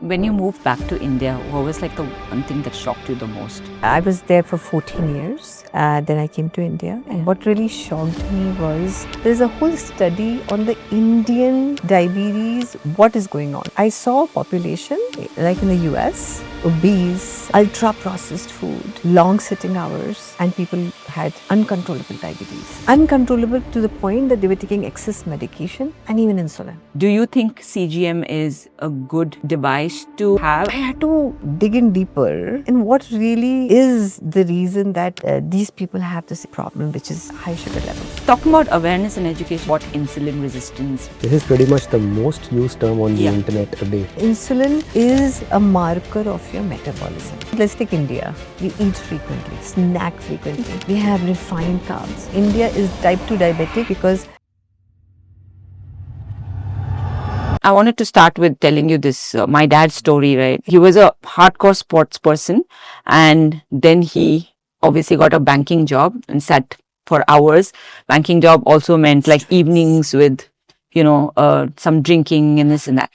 When you moved back to India, what was like the one thing that shocked you the most? I was there for 14 years. Then I came to India. And what really shocked me was there's a whole study on the Indian diabetes, what is going on. I saw population, like in the US, obese, ultra-processed food, long sitting hours, and people had uncontrollable diabetes. Uncontrollable to the point that they were taking excess medication and even insulin. Do you think CGM is a good device to have? I had to dig in deeper in what really is the reason that these people have this problem, which is high sugar levels. Talking about awareness and education, what insulin resistance? This is pretty much the most used term on the internet today. Insulin is a marker of your metabolism. Let's take India. We eat frequently, snack frequently. We have refined carbs. India is type 2 diabetic because I wanted to start with telling you this, my dad's story, right? He was a hardcore sports person, and then he obviously got a banking job and sat for hours. Banking job also meant like evenings with, some drinking and this and that.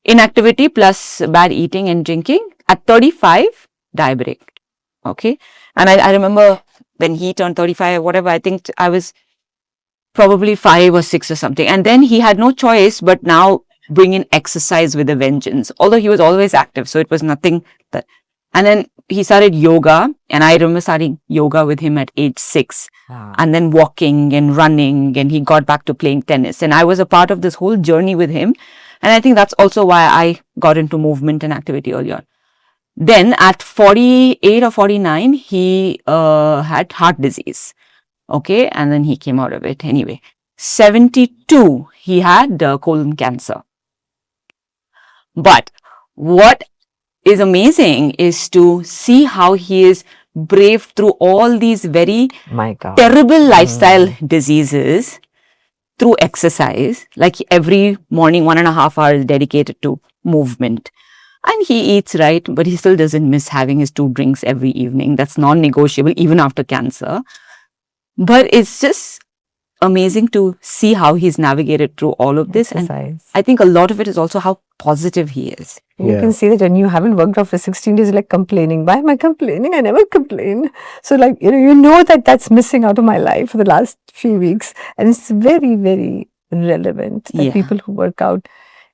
Inactivity plus bad eating and drinking. At 35, diabetic. Okay. And I remember when he turned 35, whatever, I think I was probably 5 or 6 or something. And then he had no choice but now bring in exercise with a vengeance. Although he was always active, so it was nothing that. And then he started yoga, and I remember starting yoga with him at age 6. And then walking and running, and he got back to playing tennis. And I was a part of this whole journey with him. And I think that's also why I got into movement and activity early on. Then at 48 or 49, he had heart disease. Okay. And then he came out of it anyway. 72, he had colon cancer. But what is amazing is to see how he is brave through all these very terrible lifestyle diseases through exercise. Like every morning, 1.5 hours dedicated to movement. And he eats right, but he still doesn't miss having his 2 drinks every evening. That's non-negotiable even after cancer. But it's just amazing to see how he's navigated through all of this. exercise. And I think a lot of it is also how positive he is. You can see that when you haven't worked out for 16 days, you're like complaining. Why am I complaining? I never complain. So like, you know that that's missing out of my life for the last few weeks. And it's very, very relevant that people who work out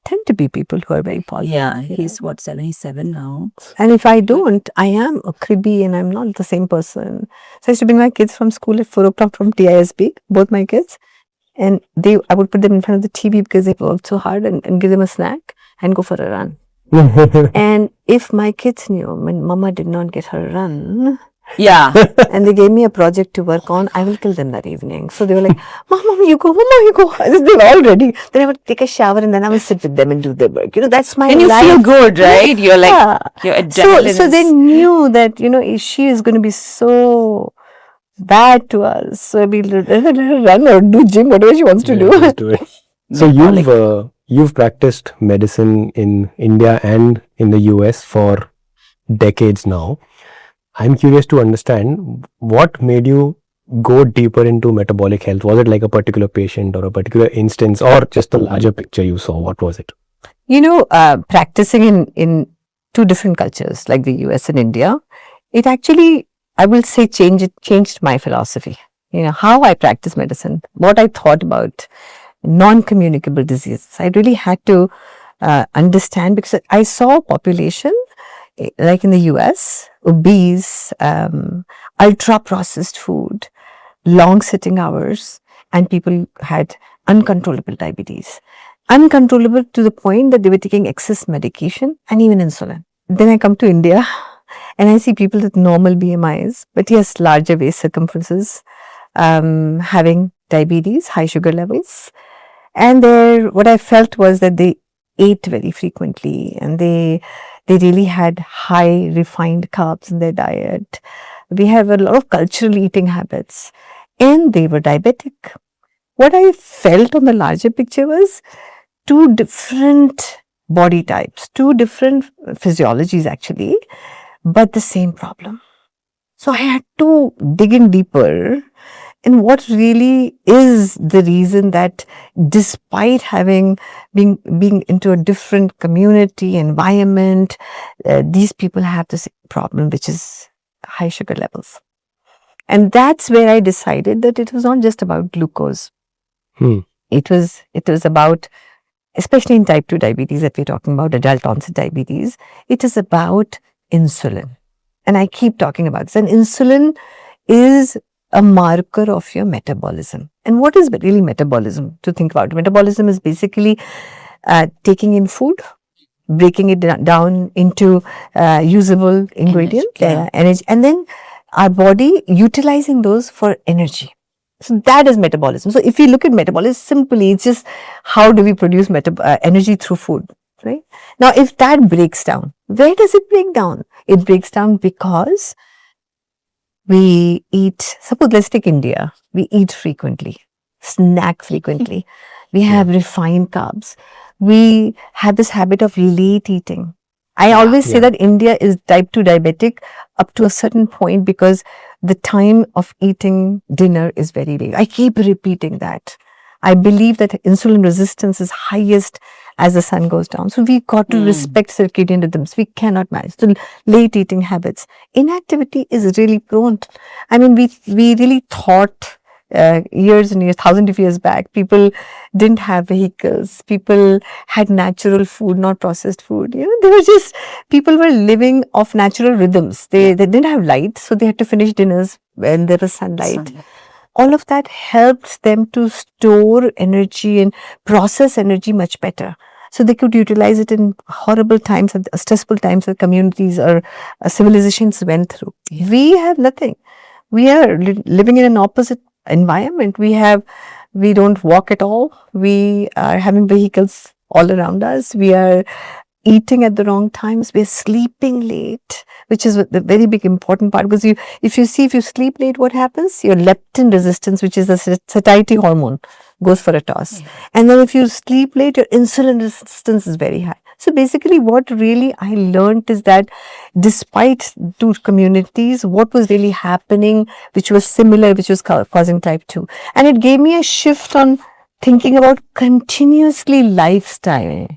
tend to be people who are very positive. Yeah, he's 77 now. And if I don't, I am a cribby and I'm not the same person. So I used to bring my kids from school at 4 o'clock from TISB, both my kids. And I would put them in front of the TV because they worked so hard and give them a snack and go for a run. And if my kids knew when mama did not get her run, and they gave me a project to work on, I will kill them that evening. So they were like, Mama, you go, Mama, you go. They were all ready. Then I would take a shower and then I would sit with them and do their work. That's my life. And you feel good, right? You're like, your adrenaline so they knew that, she is going to be so bad to us. So we'll let her run or do gym, whatever she wants to do. Just do it. So you've practiced medicine in India and in the US for decades now. I'm curious to understand what made you go deeper into metabolic health. Was it like a particular patient or a particular instance or just the larger picture you saw? What was it? Practicing in 2 different cultures like the US and India, it actually, I will say, changed my philosophy. How I practice medicine, what I thought about non-communicable diseases. I really had to understand because I saw population like in the US, obese, ultra-processed food, long sitting hours, and people had uncontrollable diabetes. Uncontrollable to the point that they were taking excess medication and even insulin. Then I come to India and I see people with normal BMIs, but yes, larger waist circumferences, having diabetes, high sugar levels. And what I felt was that they ate very frequently and they really had high refined carbs in their diet. We have a lot of cultural eating habits and they were diabetic. What I felt on the larger picture was 2 different body types, 2 different physiologies actually, but the same problem. So I had to dig in deeper And what really is the reason that despite being into a different community environment, these people have this problem, which is high sugar levels. And that's where I decided that it was not just about glucose. It was about, especially in type 2 diabetes that we're talking about, adult onset diabetes, it is about insulin. And I keep talking about this. And insulin is a marker of your metabolism. And what is really metabolism? To think about, metabolism is basically taking in food, breaking it down into usable ingredient, energy, and then our body utilizing those for energy. So that is metabolism. So if we look at metabolism, simply it's just how do we produce energy through food, right? Now, if that breaks down, where does it break down? It breaks down because we eat, suppose let's take India, we eat frequently, snack frequently, we have refined carbs, we have this habit of late eating. I always say that India is type 2 diabetic up to a certain point because the time of eating dinner is very late. I keep repeating that. I believe that insulin resistance is highest as the sun goes down. So we got to respect circadian rhythms. We cannot manage. So late eating habits. Inactivity is really prone. I mean, we really thought years and years, thousands of years back, people didn't have vehicles. People had natural food, not processed food. You know, they were just, people were living off natural rhythms. They didn't have light, so they had to finish dinners when there was sunlight. All of that helped them to store energy and process energy much better. So they could utilize it in horrible times, stressful times that communities or civilizations went through. We have nothing. We are living in an opposite environment. We don't walk at all. We are having vehicles all around us. We are eating at the wrong times. We're sleeping late, which is the very big important part, because if you sleep late, what happens? Your leptin resistance, which is the satiety hormone, goes for a toss. And then if you sleep late, your insulin resistance is very high. So basically what really I learned is that despite two communities, what was really happening, which was similar, which was causing type 2. And it gave me a shift on thinking about continuously lifestyle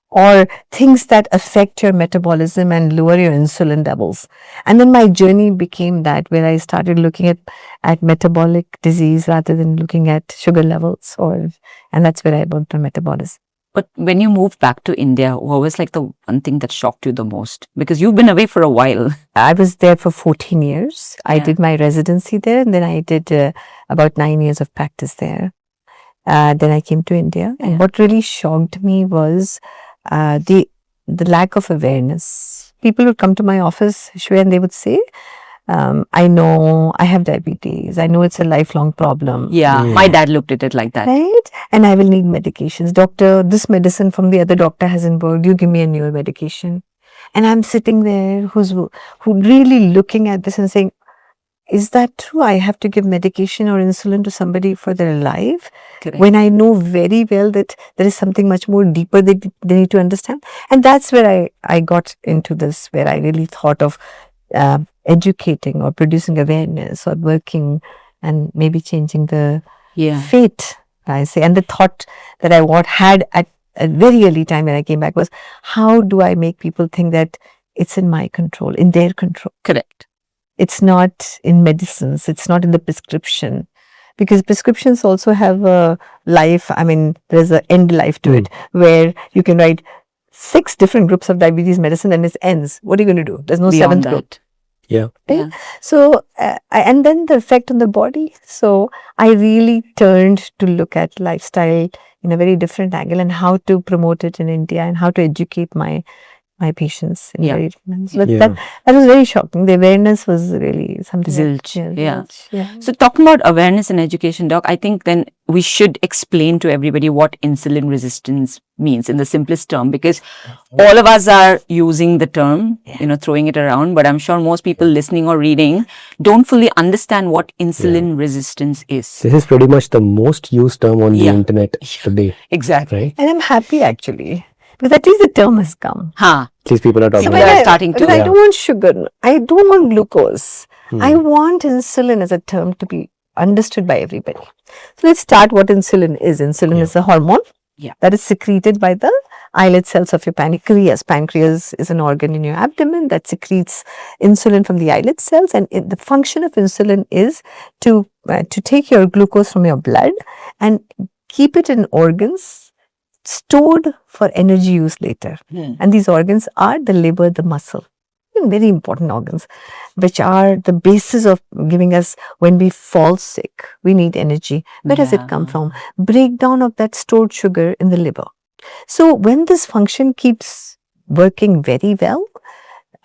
or things that affect your metabolism and lower your insulin levels. And then my journey became that, where I started looking at metabolic disease rather than looking at sugar levels, and that's where I worked on metabolism. But when you moved back to India, what was like the one thing that shocked you the most? Because you've been away for a while. I was there for 14 years. I did my residency there, and then I did about 9 years of practice there. Then I came to India, and what really shocked me was the lack of awareness. People would come to my office, Shwe, and they would say, I know I have diabetes. I know it's a lifelong problem. My dad looked at it like that. Right? And I will need medications. Doctor, this medicine from the other doctor hasn't worked. You give me a newer medication. And I'm sitting there who really looking at this and saying, is that true? I have to give medication or insulin to somebody for their life? Correct. When I know very well that there is something much more deeper they need to understand. And that's where I got into this, where I really thought of educating or producing awareness or working and maybe changing the fate, I say. And the thought that I had at a very early time when I came back was, how do I make people think that it's in my control, in their control? Correct. It's not in medicines. It's not in the prescription. Because prescriptions also have a life. I mean, there's an end life to it, where you can write 6 different groups of diabetes medicine and it ends. What are you going to do? There's no Beyond 7th group. that. Yeah. So, and then the effect on the body. So, I really turned to look at lifestyle in a very different angle and how to promote it in India and how to educate my patients. In very different. But that was very shocking. The awareness was really something. Zilch. So, talking about awareness and education, Doc, I think then we should explain to everybody what insulin resistance means in the simplest term, because all of us are using the term, throwing it around, but I'm sure most people listening or reading don't fully understand what insulin resistance is. This is pretty much the most used term on the internet today. Exactly. Right? And I'm happy actually, because at least the term has come. At least people are talking So about it. starting to. I don't want sugar. I don't want glucose. I want insulin as a term to be understood by everybody. So let's start what insulin is. Insulin is a hormone that is secreted by the islet cells of your pancreas. Pancreas is an organ in your abdomen that secretes insulin from the islet cells, and the function of insulin is to take your glucose from your blood and keep it in organs stored for energy use later. And these organs are the liver, the muscle. Very important organs, which are the basis of giving us, when we fall sick, we need energy. Where does it come from? Breakdown of that stored sugar in the liver. So when this function keeps working very well,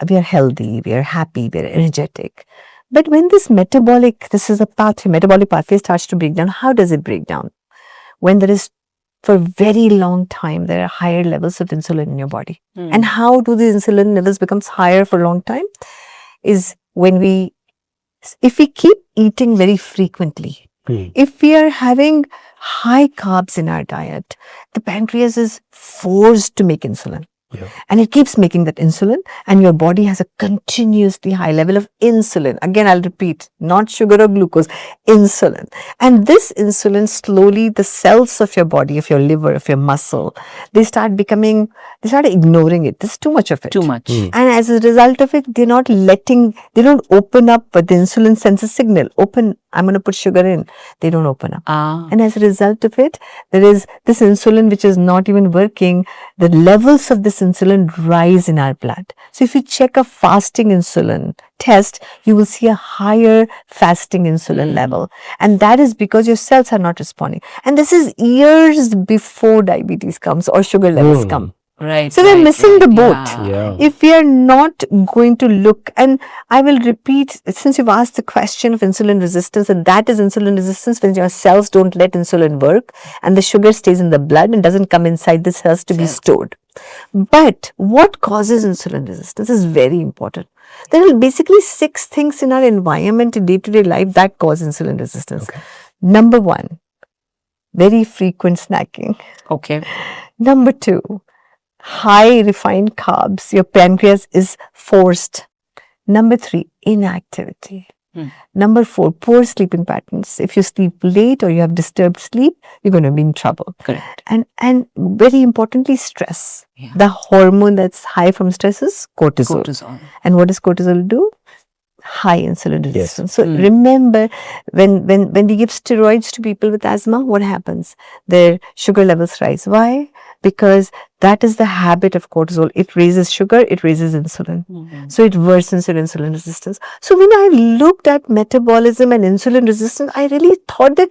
we are healthy, we are happy, we are energetic. But when this metabolic pathway starts to break down, how does it break down? When there is, for a very long time, there are higher levels of insulin in your body. And how do the insulin levels becomes higher for a long time? Is when if we keep eating very frequently, if we are having high carbs in our diet, the pancreas is forced to make insulin. And it keeps making that insulin, and your body has a continuously high level of insulin. Again, I'll repeat, not sugar or glucose, insulin. And this insulin, slowly the cells of your body, of your liver, of your muscle, they start ignoring it. There's too much of it. Too much. And as a result of it, they don't open up, but the insulin sends a signal, open, I'm going to put sugar in. They don't open up. And as a result of it, there is this insulin which is not even working. The levels of this insulin rise in our blood. So if you check a fasting insulin test, you will see a higher fasting insulin level. And that is because your cells are not responding. And this is years before diabetes comes or sugar levels come. Right. So we're missing the boat. Yeah. If we are not going to look, and I will repeat, since you've asked the question of insulin resistance, and that is insulin resistance when your cells don't let insulin work and the sugar stays in the blood and doesn't come inside the cells to be stored. But what causes insulin resistance is very important. There are basically 6 things in our environment in day-to-day life that cause insulin resistance. Number 1, very frequent snacking. Okay. Number 2, high refined carbs. Your pancreas is forced. Number 3, inactivity. Number 4, poor sleeping patterns. If you sleep late or you have disturbed sleep, you're going to be in trouble. Correct. And very importantly, stress. The hormone that's high from stress is cortisol. And what does cortisol do? High insulin resistance. So remember, when we give steroids to people with asthma, what happens? Their sugar levels rise. Why? Because that is the habit of cortisol. It raises sugar, it raises insulin. So it worsens your insulin resistance. So when I looked at metabolism and insulin resistance, I really thought that,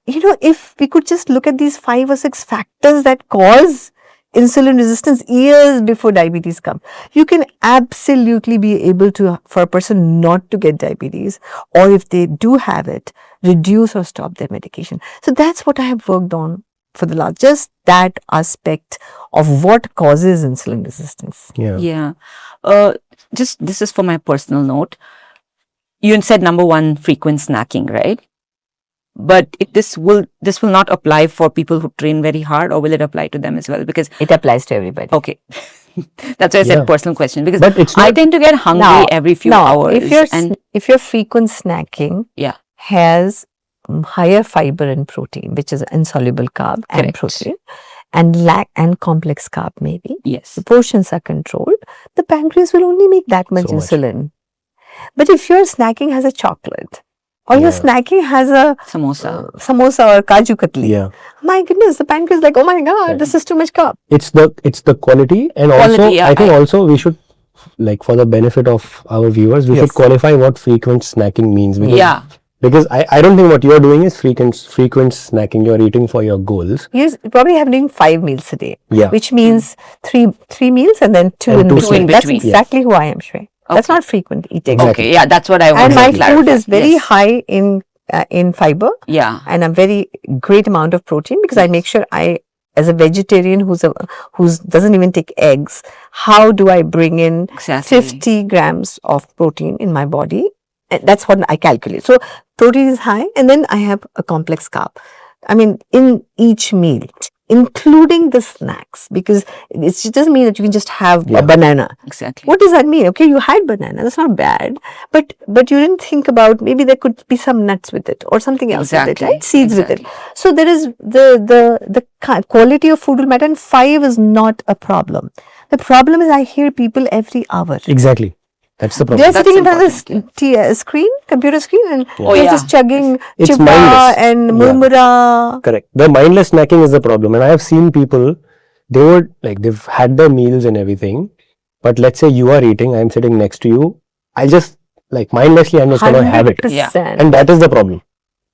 if we could just look at these 5 or 6 factors that cause insulin resistance years before diabetes comes, you can absolutely be able to, for a person not to get diabetes, or if they do have it, reduce or stop their medication. So that's what I have worked on for the last, just that aspect of what causes insulin resistance. Yeah. Just this is for my personal note. You said number 1, frequent snacking, right? But this will not apply for people who train very hard, or will it apply to them as well? Because it applies to everybody. Okay. That's why I said personal question, because But I tend to get hungry every few hours. If your frequent snacking has higher fiber and protein, which is insoluble carb and protein, and complex carb maybe. Yes. The portions are controlled. The pancreas will only make that much insulin. But if your snacking has a chocolate, or your snacking has a samosa or kaju katli, my goodness, the pancreas is like, oh my god, this is too much carb. It's the quality, and also I think also we should, like, for the benefit of our viewers, we should qualify what frequent snacking means. Because I don't think what you're doing is frequent snacking. You're eating for your goals. Yes, probably having 5 meals a day, which means three meals and then two in between. That's exactly who I am, Shreya. That's not frequent eating. Okay, that's what I want to clarify. And my food is very high in fiber. And a very great amount of protein, because I make sure as a vegetarian who doesn't even take eggs, how do I bring in 50 grams of protein in my body? That's what I calculate. So protein is high, and then I have a complex carb. I mean, in each meal, including the snacks, because it doesn't mean that you can just have Yeah. a banana. Exactly. What does that mean? Okay, you had banana, that's not bad, but you didn't think about maybe there could be some nuts with it or something else with it, right? Seeds with it. So there is the quality of food will matter, and 5 is not a problem. The problem is I hear people every hour. Exactly. That's the They're problem. sitting in front of the screen, computer screen, and Yeah. they're just chugging It's chipa mindless. and Yeah. murmura. Correct. The mindless snacking is the problem. And I have seen people, they would like, they've had their meals and everything. But let's say you are eating, I'm sitting next to you. I just like mindlessly, I'm just going to have it. 100%. And that is the problem.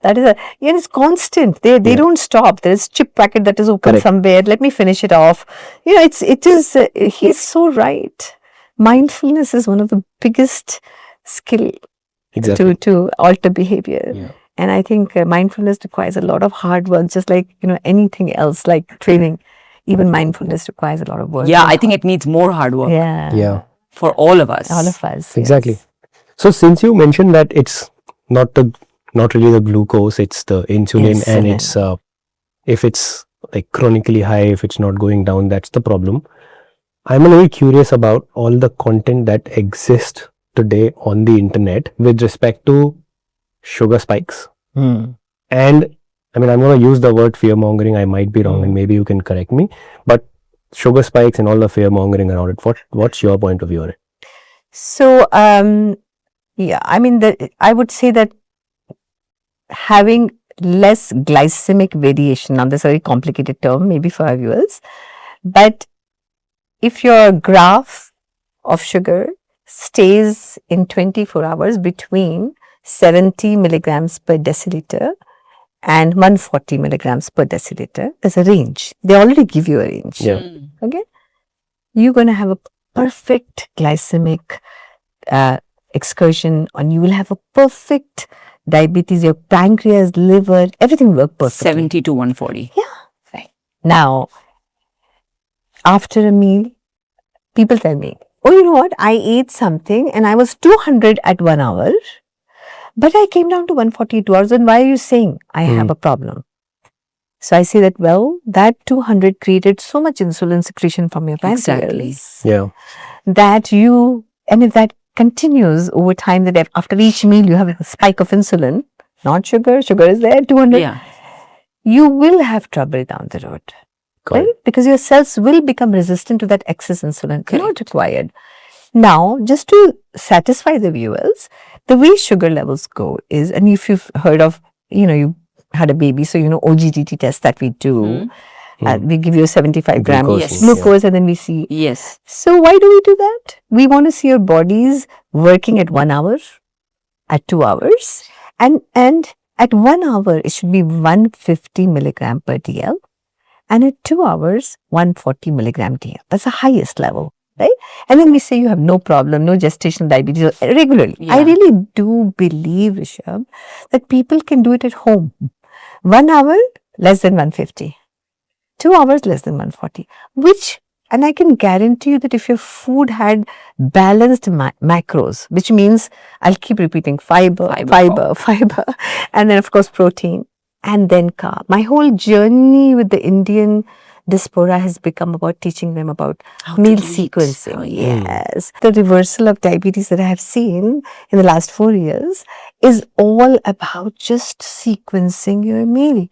That is and it's constant. They Yeah. don't stop. There is chip packet that is open Correct. somewhere. Let me finish it off. You know, it is. He's so right. Mindfulness is one of the biggest skill Exactly. to alter behavior. Yeah. And I think mindfulness requires a lot of hard work, just like anything else, like training. Even mindfulness requires a lot of work. Yeah, I think it needs more hard work Yeah. Yeah. for all of us. All of us. Exactly. yes. So since you mentioned that it's not really the glucose, it's the insulin, and Insulin. it's if it's like chronically high, if it's not going down, that's the problem. I'm a little curious about all the content that exists today on the internet with respect to sugar spikes. And I mean, I'm going to use the word fear mongering. I might be wrong, and maybe you can correct me. But sugar spikes and all the fear mongering around it. What's your point of view on it? So, yeah, I mean, I would say that having less glycemic variation, now this is a very complicated term, maybe for our viewers, but if your graph of sugar stays in 24 hours between 70 milligrams per deciliter and 140 milligrams per deciliter, there's a range. They already give you a range. Yeah. Okay, you're going to have a perfect glycemic excursion, and you will have a perfect diabetes. Your pancreas, liver, everything work perfectly. 70 to 140. Right. Now, after a meal, people tell me, oh, you know what, I ate something and I was 200 at 1 hour, but I came down to 140 2 hours, and why are you saying I have a problem? So I say that, well, that 200 created so much insulin secretion from your pancreas Yeah. that and if that continues over time, that after each meal you have a spike of insulin, not sugar is there, 200, Yeah. you will have trouble down the road. Correct. Right? Because your cells will become resistant to that excess insulin, not required. Now, just to satisfy the viewers, the way sugar levels go is, and if you've heard of, you had a baby, so OGTT test that we do, we give you a 75 gram Glucose, glucose, and then we see. Yes. So why do we do that? We want to see your bodies working at 1 hour, at 2 hours, and at 1 hour it should be 150 milligram per DL, and at 2 hours 140 milligram DL. That's the highest level, right? And then we say you have no problem, no gestational diabetes regularly. Yeah. I really do believe, Rishabh, that people can do it at home. 1 hour less than 150. 2 hours less than 140, and I can guarantee you that if your food had balanced macros, which means I'll keep repeating fiber, and then of course protein, and then carb. My whole journey with the Indian diaspora has become about teaching them about meal sequencing. Oh, yeah. Yes. The reversal of diabetes that I have seen in the last 4 years is all about just sequencing your meal.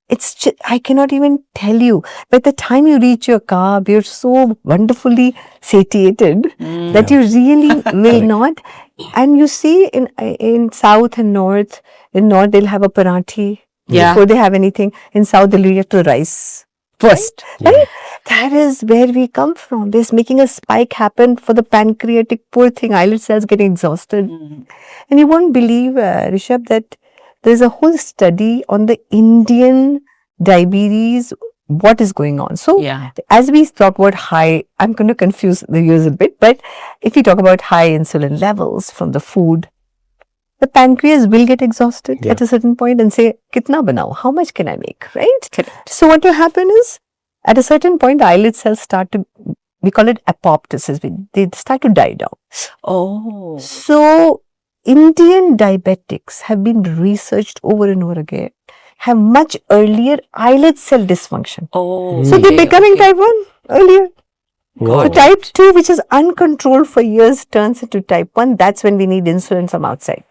It's just, I cannot even tell you. By the time you reach your carb, you're so wonderfully satiated that you really will not. And you see in South and North, in North they'll have a paranthi before they have anything. In South they'll react to the rice first. Right? That is where we come from. This making a spike happen for the pancreatic, poor thing, islet cells getting exhausted. And you won't believe, Rishabh, that there's a whole study on the Indian diabetes, what is going on. So, as we talk about high, I'm going to confuse the viewers a bit, but if we talk about high insulin levels from the food, the pancreas will get exhausted at a certain point and say, kitna banao, how much can I make, right? Correct. So, what will happen is, at a certain point, the islet cells start to, we call it apoptosis, they start to die down. Oh. So, Indian diabetics have been researched over and over again have much earlier islet cell dysfunction. Oh, So they're becoming type 1 earlier. Wow. So type 2, which is uncontrolled for years, turns into type 1. That's when we need insulin from outside.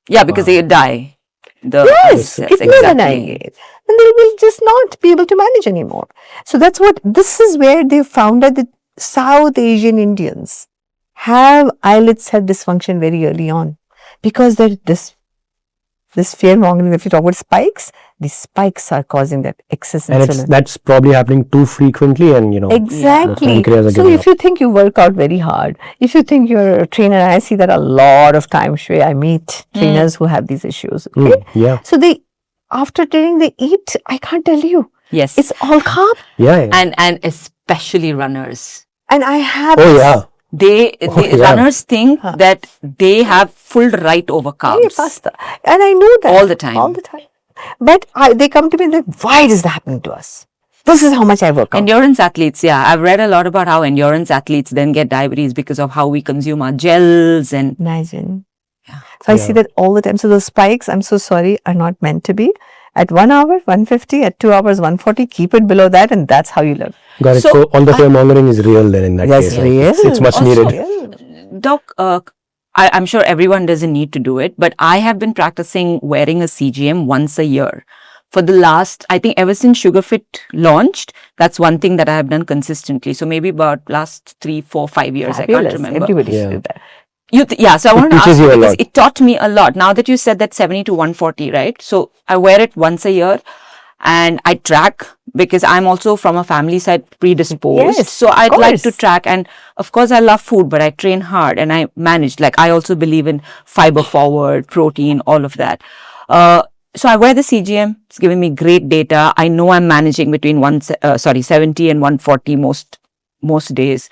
Yeah, because they die. Yes, Yes, it's never exactly. dying. And they will just not be able to manage anymore. So that's what, this is where they found out that South Asian Indians have islet cell dysfunction very early on. Because this fear mongering, if you talk about spikes, these spikes are causing that excess And insulin. that's probably happening too frequently, and Exactly. pancreas are So giving if you think you work out very hard, if you think you're a trainer, and I see that a lot of times, Shreya, I meet trainers who have these issues. Okay? yeah, So after training, they eat, I can't tell you. Yes. It's all carb. yeah. And especially runners. And I have Oh yeah. They yeah. runners think that they have full right over carbs pasta. And I know that. all the time. All the time. But they come to me and like, why is that happening to us? This is how much I work out. Endurance athletes, yeah. I've read a lot about how endurance athletes then get diabetes because of how we consume our gels and Imagine. So I see that all the time. So those spikes, I'm so sorry, are not meant to be. At 1 hour, 150, at 2 hours, 140, keep it below that, and that's how you live. Got it. So, So all the fear mongering is real then in that case. It's much Also, needed. Doc, I'm sure everyone doesn't need to do it, but I have been practicing wearing a CGM once a year. For the last, I think ever since SugarFit launched, that's one thing that I have done consistently. So maybe about last 3, 4, 5 years, I can't remember. Everybody Yeah. should do that. So I wanted to ask teaches you you a because lot. it taught me a lot. Now that you said that 70 to 140, right? So I wear it once a year and I track because I'm also from a family side predisposed. Yes, So I'd of like to course. track, and of course I love food, but I train hard and I manage. Like I also believe in fiber forward, protein, all of that. So I wear the CGM. It's giving me great data. I know I'm managing between 70 and 140 most days,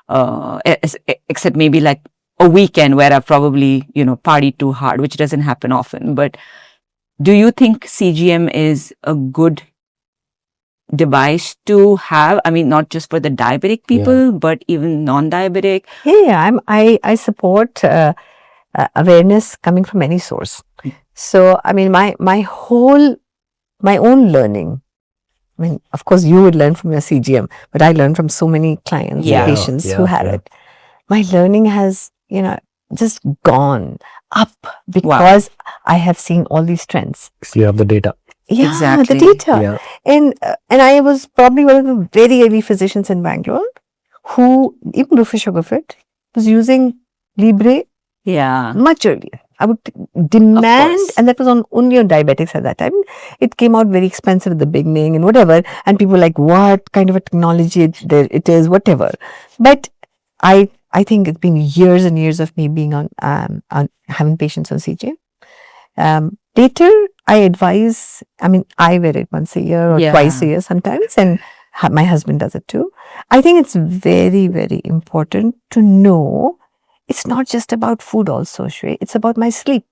except maybe like a weekend where I probably, partied too hard, which doesn't happen often. But do you think CGM is a good device to have? I mean, not just for the diabetic people, but even non-diabetic. Yeah, I support awareness coming from any source. So, I mean, my own learning. I mean, of course, you would learn from your CGM, but I learned from so many clients, Yeah. patients who have it. My learning has, just gone up because I have seen all these trends. So you have the data. Yeah, Exactly. the data. Yeah. And I was probably one of the very early physicians in Bangalore who, even before SugarFit, was using Libre Yeah. much earlier. I would demand, course. and that was only on diabetics at that time. It came out very expensive at the beginning and whatever. And people were like, what kind of a technology it is, whatever. But I think it's been years and years of me being on having patients on CJ. Later, I advise, I mean, I wear it once a year or twice a year sometimes, and my husband does it too. I think it's very, very important to know it's not just about food also, Shway. It's about my sleep.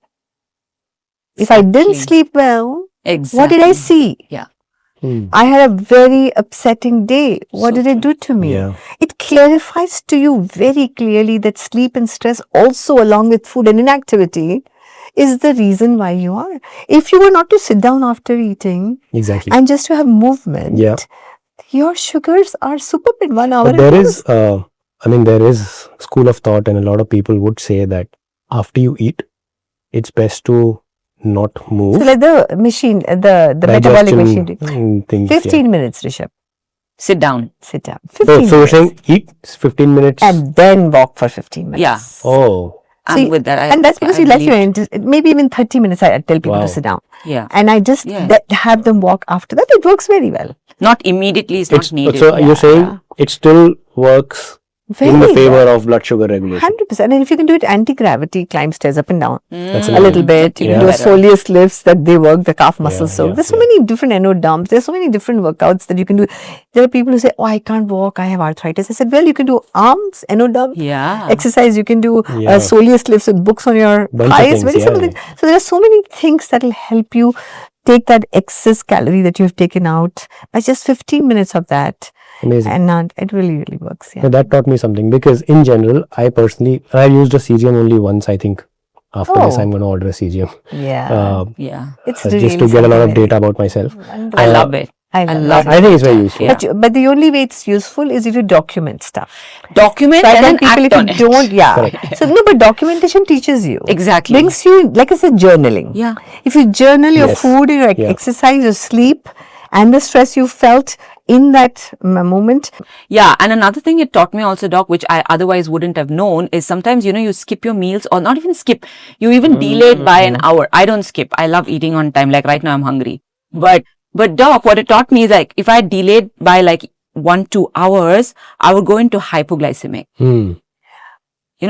If I didn't sleep well, what did I see? Yeah. I had a very upsetting day. What So did it do to me? Yeah. It clarifies to you very clearly that sleep and stress also, along with food and inactivity, is the reason why you are. If you were not to sit down after eating Exactly. and just to have movement, your sugars are super in 1 hour. But there is school of thought, and a lot of people would say that after you eat, it's best to not move. So like the machine, the metabolic machine, Things, 15 minutes, Rishabh. Sit down. Sit down. So 15 you're minutes. saying eat 15 minutes? And then walk for 15 minutes. Yeah. Oh. I'm with that. And that's because you let you in. Maybe even 30 minutes I tell people Wow. to sit down. Yeah. And I just have them walk after that. It works very well. Not immediately, it's not needed. So you're saying it still works Very in the favor well. of blood sugar regulation? 100%. And if you can do it anti-gravity, climb stairs up and down That's a little bit. You can do a better. soleus lifts that they work the calf muscles. So yeah, there's so many different endo dumps. There's so many different workouts that you can do. There are people who say, oh, I can't walk. I have arthritis. I said, well, you can do arms, endo dump. Yeah. Exercise, you can do soleus lifts with books on your Bunch of thighs. things, Very simple yeah. things. So there are so many things that will help you take that excess calorie that you've taken out by just 15 minutes of that. Amazing. And it really, really works. Yeah. So that taught me something, because in general, I used a CGM only once, I think, After this, I'm going to order a CGM. Yeah. Yeah. It's Just really to get a lot of something data about myself. very- I love it. I I love love it. I think it's very useful. Yeah. But the only way it's useful is if you document stuff. Document Right, and then people, act if on you it. don't, yeah. Correct. So no, but documentation teaches you. Exactly. Brings you, like I said, journaling. Yeah. If you journal your Yes. food, your Yeah. exercise, your sleep, and the stress you felt in that moment. Yeah, and another thing it taught me also, Doc, which I otherwise wouldn't have known, is sometimes, you skip your meals, or not even skip, you even delay it by an hour. I don't skip. I love eating on time. Like right now I'm hungry. But Doc, what it taught me is like, if I delayed by like 1-2 hours, I would go into hypoglycemic.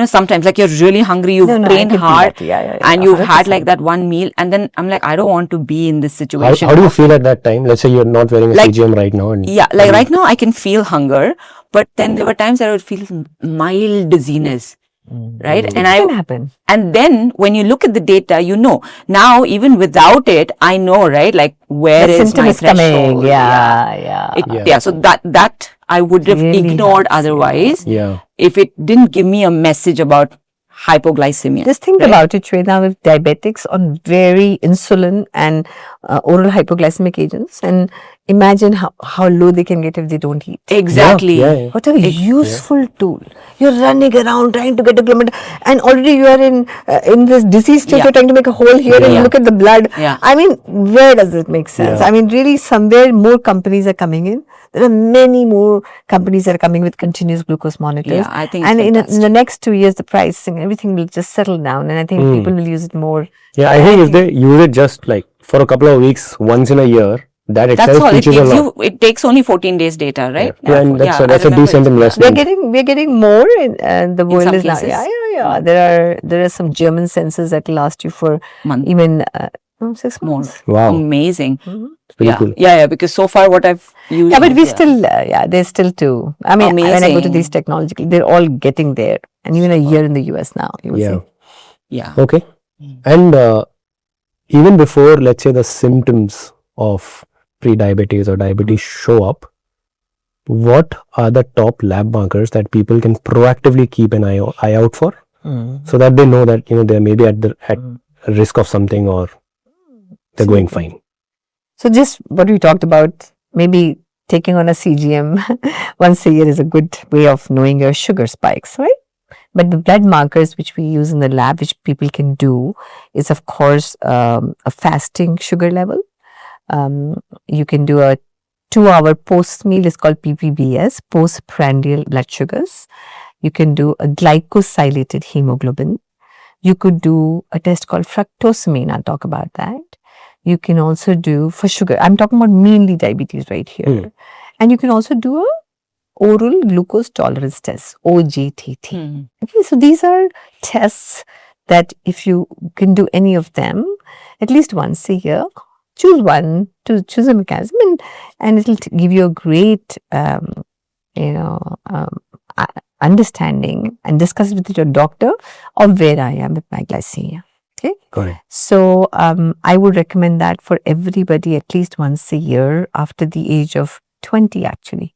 Sometimes like you're really hungry, you've No, I trained can feel hard, that. Yeah, and you've had 100%. like that one meal, and then I'm like, I don't want to be in this How situation. do you feel at that time? Let's say you're not wearing a Like- CGM right now. And Yeah, like right now I can feel hunger, but then there were times that I would feel mild dizziness, right? It can happen. And then when you look at the data, now even without it, I know, right? Like where The is symptom my is coming. threshold? Yeah. Yeah. So that I would have Really ignored helps, otherwise Yeah. if it didn't give me a message about hypoglycemia. Just think about it, Shweta, with diabetics on very insulin and oral hypoglycemic agents, and imagine how low they can get if they don't eat. Exactly. Yeah. What a useful tool. You're running around trying to get a kilometer, and already you are in this disease state. Yeah. You're trying to make a hole here, and Yeah. look at the blood. Yeah. I mean, where does it make sense? Yeah. I mean, really, somewhere more companies are coming in. There are many more companies that are coming with continuous glucose monitors. Yeah, I think it's and in fantastic. the next 2 years, the pricing, everything will just settle down, and I think people will use it more. Yeah, I think if they use it just like for a couple of weeks, once in a year, that That's itself all. It teaches a gives lot. you. It takes only 14 days data, right? Yeah, and that's I a remember decent it. investment. We're getting more in the world some is now. cases. Yeah. There are some German sensors that last you for Month. even 6 More. months. Wow. Amazing. It's pretty Yeah. cool. Yeah. Because so far what I've used. Yeah, but we still, there's still two. I mean, when I go to Amazing. these technological, they're all getting there, and even a year in the US now. You will Yeah. see. Yeah. Okay. And even before, let's say, the symptoms of pre-diabetes or diabetes show up, what are the top lab markers that people can proactively keep an eye out for, so that they know that they may be at risk of something, or they're going fine? So just what we talked about, maybe taking on a CGM once a year is a good way of knowing your sugar spikes, right? But the blood markers which we use in the lab, which people can do, is of course a fasting sugar level. You can do a 2-hour post meal, is called PPBS, postprandial blood sugars. You can do a glycosylated hemoglobin. You could do a test called fructosamine. I'll talk about that. You can also do for sugar. I'm talking about mainly diabetes right here. And you can also do a oral glucose tolerance test, OGTT. Okay, so these are tests that if you can do any of them at least once a year, choose one to choose a mechanism, and it will give you a great understanding, and discuss it with your doctor of where I am with my glycemia. Okay. Correct. So I would recommend that for everybody at least once a year after the age of 20 actually.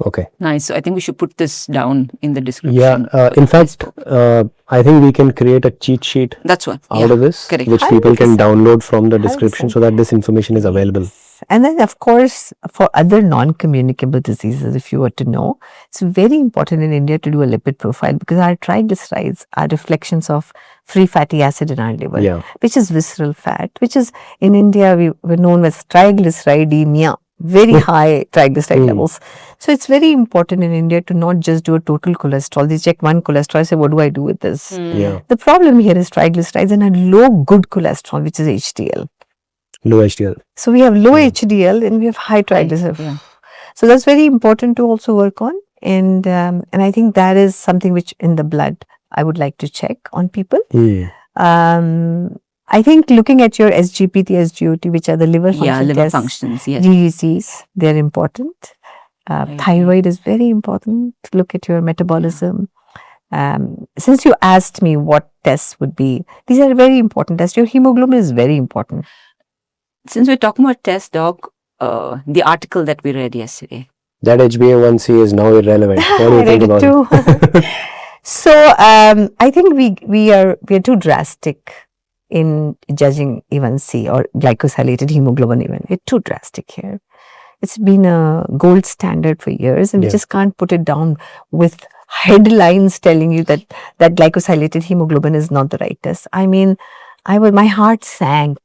Okay. Nice. So I think we should put this down in the description. Yeah. In fact, I think we can create a cheat sheet That's what. out of this, correct. which people can 100%. download from the description, 100%. so that this information is available. And then of course for other non-communicable diseases, if you were to know, it's very important in India to do a lipid profile, because our triglycerides are reflections of free fatty acid in our liver, Yeah. which is visceral fat, which is in India we were known as triglyceridemia, very high triglyceride levels. So it's very important in India to not just do a total cholesterol. They check one cholesterol, say, what do I do with this? Yeah. The problem here is triglycerides and a low good cholesterol, which is HDL. Low HDL. So we have low HDL and we have high triglycerides. Yeah. So that's very important to also work on. And I think that is something which in the blood I would like to check on people. I think looking at your SGPT, SGOT, which are the liver function Yeah, liver tests, functions. Yes. GECs, they're important. Thyroid is very important. Look at your metabolism. Since you asked me what tests would be, these are very important tests. Your hemoglobin is very important. Since we're talking about test, Doc, the article that we read yesterday. That HbA1c is now irrelevant. What do you think about it? So I think we are too drastic in judging A1C or glycosylated hemoglobin. Even we're too drastic here. It's been a gold standard for years, and we Yeah. just can't put it down with headlines telling you that glycosylated hemoglobin is not the right test. I mean, my heart sank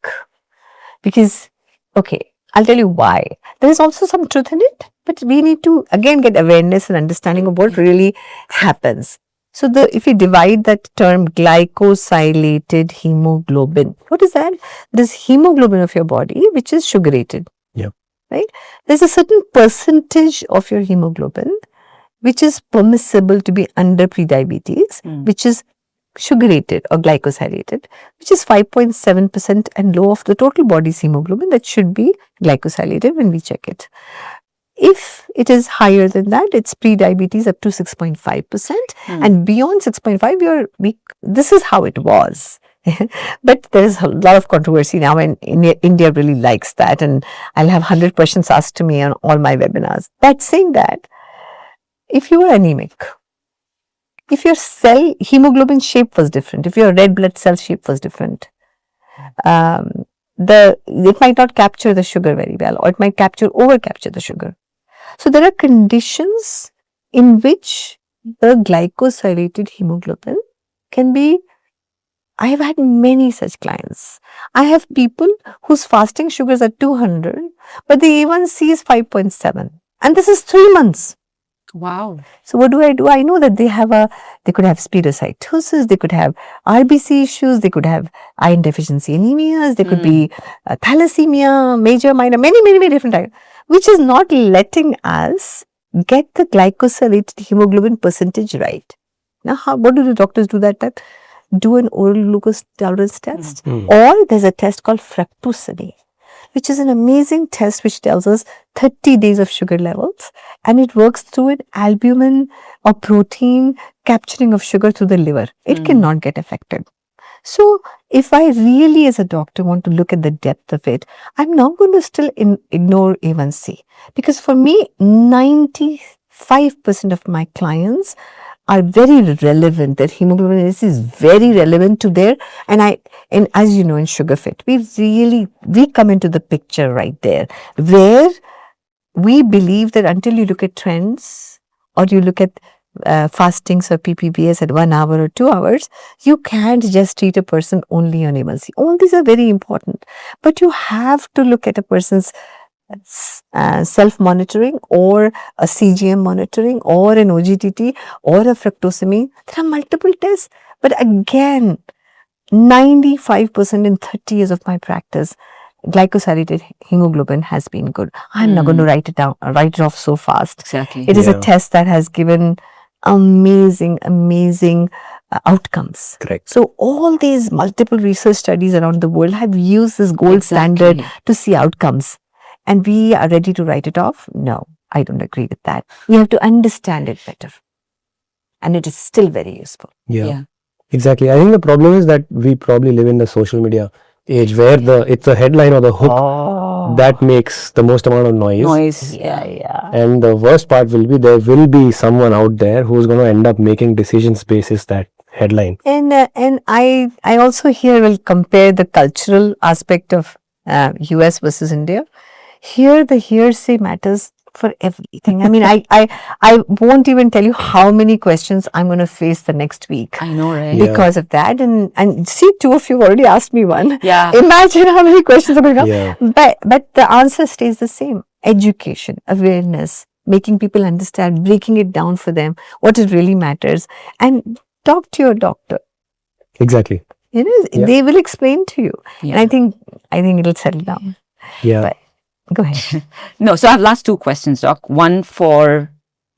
because, okay, I'll tell you why. There is also some truth in it, but we need to again get awareness and understanding of what really happens. So if you divide that term glycosylated hemoglobin, what is that? This hemoglobin of your body which is sugarated. Yeah. Right? There's a certain percentage of your hemoglobin which is permissible to be under prediabetes, which is sugarated or glycosylated, which is 5.7% and low of the total body's hemoglobin that should be glycosylated when we check it. If it is higher than that, it's pre-diabetes up to 6.5%, and beyond 6.5, this is how it was. But there is a lot of controversy now, and India really likes that, and I'll have 100 questions asked to me on all my webinars. But saying that, if you were anemic, if your cell hemoglobin shape was different, if your red blood cell shape was different, it might not capture the sugar very well, or it might over capture the sugar. So there are conditions in which the glycosylated hemoglobin can be. I have had many such clients. I have people whose fasting sugars are 200, but the A1C is 5.7, and this is 3 months. Wow. So what do? I know that they could have spirocytosis, they could have RBC issues, they could have iron deficiency anemias, they could be thalassemia, major, minor, many different types, which is not letting us get the glycosylated hemoglobin percentage right. Now, what do the doctors do that time? Do an oral glucose tolerance test, or there's a test called fructosemy, which is an amazing test which tells us 30 days of sugar levels, and it works through an albumin or protein capturing of sugar through the liver. It cannot get affected. So if I really as a doctor want to look at the depth of it, I'm not going to still ignore A1C, because for me 95% of my clients are very relevant. That hemoglobin is very relevant to their, and as you know, in SugarFit, we come into the picture right there, where we believe that until you look at trends or you look at fastings or PPBS at 1 hour or 2 hours, you can't just treat a person only on A1C. All these are very important, but you have to look at a person's self-monitoring or a CGM monitoring or an OGTT or a fructosemy. There are multiple tests, but again, 95% in 30 years of my practice, glycosylated hemoglobin has been good. I'm not going to write it off so fast. Exactly. It is a test that has given amazing outcomes. Correct. So all these multiple research studies around the world have used this gold standard to see outcomes. And we are ready to write it off? No, I don't agree with that. We have to understand it better. And it is still very useful. Yeah. Exactly. I think the problem is that we probably live in the social media age where it's a headline or the hook that makes the most amount of noise. Yeah. And the worst part will be there will be someone out there who's going to end up making decisions basis that headline. And I also here will compare the cultural aspect of US versus India. Here the hearsay matters for everything. I mean, I won't even tell you how many questions I'm going to face the next week. I know, right? Because of that. And see, 2 of you already asked me one. Yeah. Imagine how many questions are going to come. Yeah. But the answer stays the same. Education, awareness, making people understand, breaking it down for them, what it really matters. And talk to your doctor. Exactly. They will explain to you. Yeah. And I think it'll settle down. Yeah. But, go ahead. No, so I have last 2 questions, Doc. One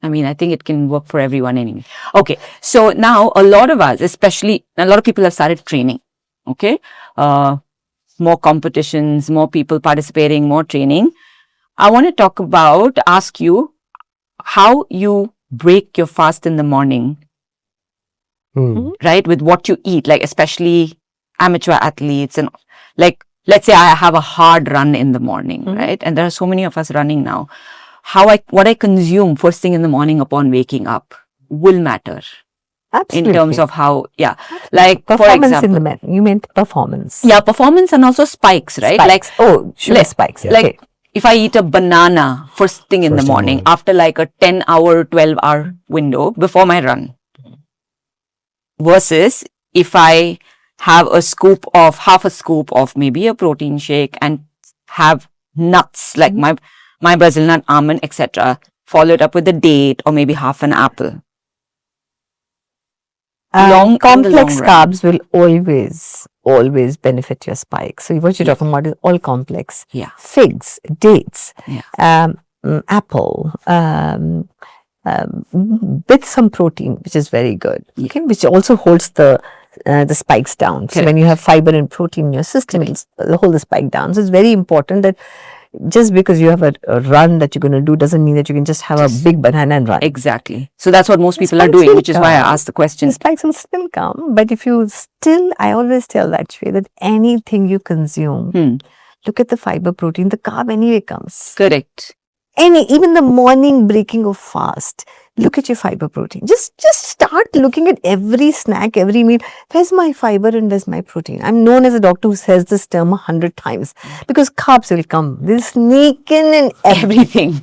I think it can work for everyone anyway. Okay, so now a lot of us, especially a lot of people have started training. Okay, more competitions, more people participating, more training. I want to ask you how you break your fast in the morning, right? With what you eat, like especially amateur athletes and like, let's say I have a hard run in the morning, right? And there are so many of us running now. What I consume first thing in the morning upon waking up will matter. Absolutely. in terms of how, like for Performance in example, the men. You meant performance. performance and also spikes, right? Spikes. Sugar like- spikes. like Okay. if I eat a banana first thing in the morning after like a 10-hour, 12-hour window before my run, versus if I have half a scoop of maybe a protein shake and have nuts like my Brazil nut, almond, etc., followed up with a date or maybe half an apple. In the Complex long run. carbs will always benefit your spike. So what you're talking about is all complex. Yeah. Figs, dates, Yeah. apple, with some protein, which is very good. Okay, which also holds the spikes down. So when you have fiber and protein in your system, it'll hold the spike down. So it's very important that just because you have a run that you're going to do doesn't mean that you can just have a big banana and run. Exactly. So that's what most people are spikes doing, will which is why I come. asked the question. The spikes will still come, but if you I always tell that way that anything you consume, look at the fiber, protein, the carb anyway comes. Correct. Even the morning breaking of fast, look at your fiber, protein. Just start looking at every snack, every meal. Where's my fiber and where's my protein? I'm known as a doctor who says this term 100 times because carbs will come. They'll sneak in everything.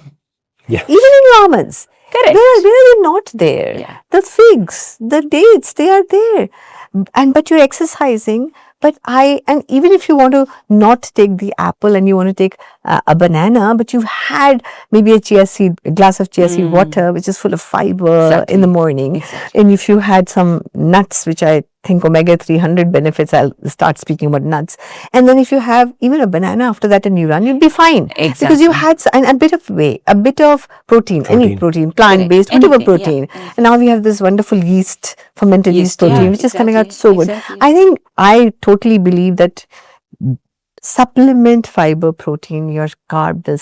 Yeah. Even in ramens. Correct. Where are they not there? Yeah. The figs, the dates, they are there. But you're exercising. And even if you want to not take the apple and you want to take a banana, but you've had maybe a glass of chia seed water, which is full of fiber in the morning. Exactly. And if you had some nuts, which I think omega 300 benefits, I'll start speaking about nuts. And then if you have even a banana after that and you run, you'll be fine. Exactly. Because you had a bit of whey, a bit of protein, any protein, plant-based, whatever Anything, protein. And now we have this wonderful yeast, fermented yeast protein, which is coming out so good. Exactly. I totally believe that supplement fiber, protein, your carb will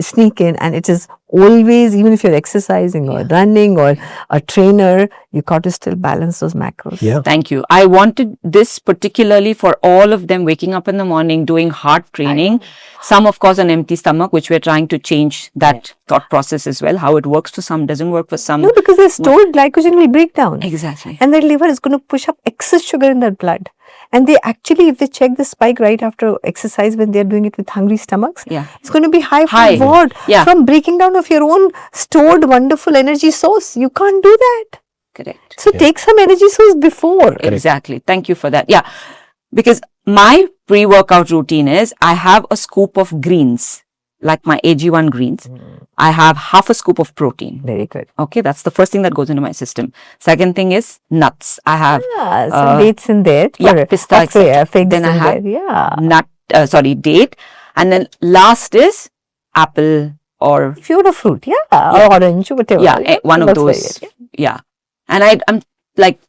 sneak in, and it is always, even if you're exercising or running or a trainer, you got to still balance those macros. Yeah. Thank you. I wanted this particularly for all of them waking up in the morning, doing hard training. Some, of course, on empty stomach, which we're trying to change that thought process as well. How it works for some doesn't work for some. No, because the stored glycogen will break down. Exactly. And the liver is going to push up excess sugar in their blood. And they actually, if they check the spike right after exercise when they're doing it with hungry stomachs, it's going to be high from what? Yeah. From breaking down of your own stored wonderful energy source. You can't do that. Correct. So take some energy source before. Exactly. Thank you for that. Yeah. Because my pre-workout routine is I have a scoop of greens, like my AG1 greens. I have half a scoop of protein. Very good. Okay, that's the first thing that goes into my system. Second thing is nuts. I have some dates in there. pista, etc. Figs Then I in have there. date. And then last is apple or If you want a fruit, or orange, whatever. one of That's those. very good. Yeah. And I'm like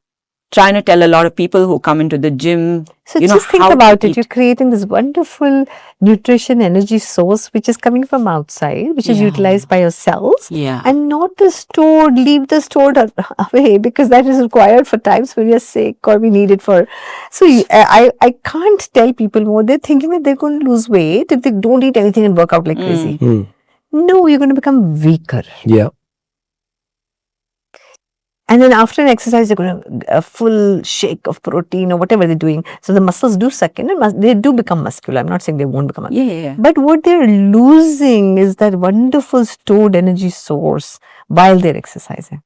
trying to tell a lot of people who come into the gym, So you know, just think how to about it. eat. You're creating this wonderful nutrition energy source which is coming from outside, which is utilized by your cells. Yeah. And not leave the stored away, because that is required for times when you're sick or we need it for. So I can't tell people more. They're thinking that they're going to lose weight if they don't eat anything and work out like crazy. No, you're going to become weaker. Yeah. And then after an exercise, they're going to a full shake of protein or whatever they're doing. So the muscles do suck in and they do become muscular. I'm not saying they won't become muscular. Yeah. But what they're losing is that wonderful stored energy source while they're exercising.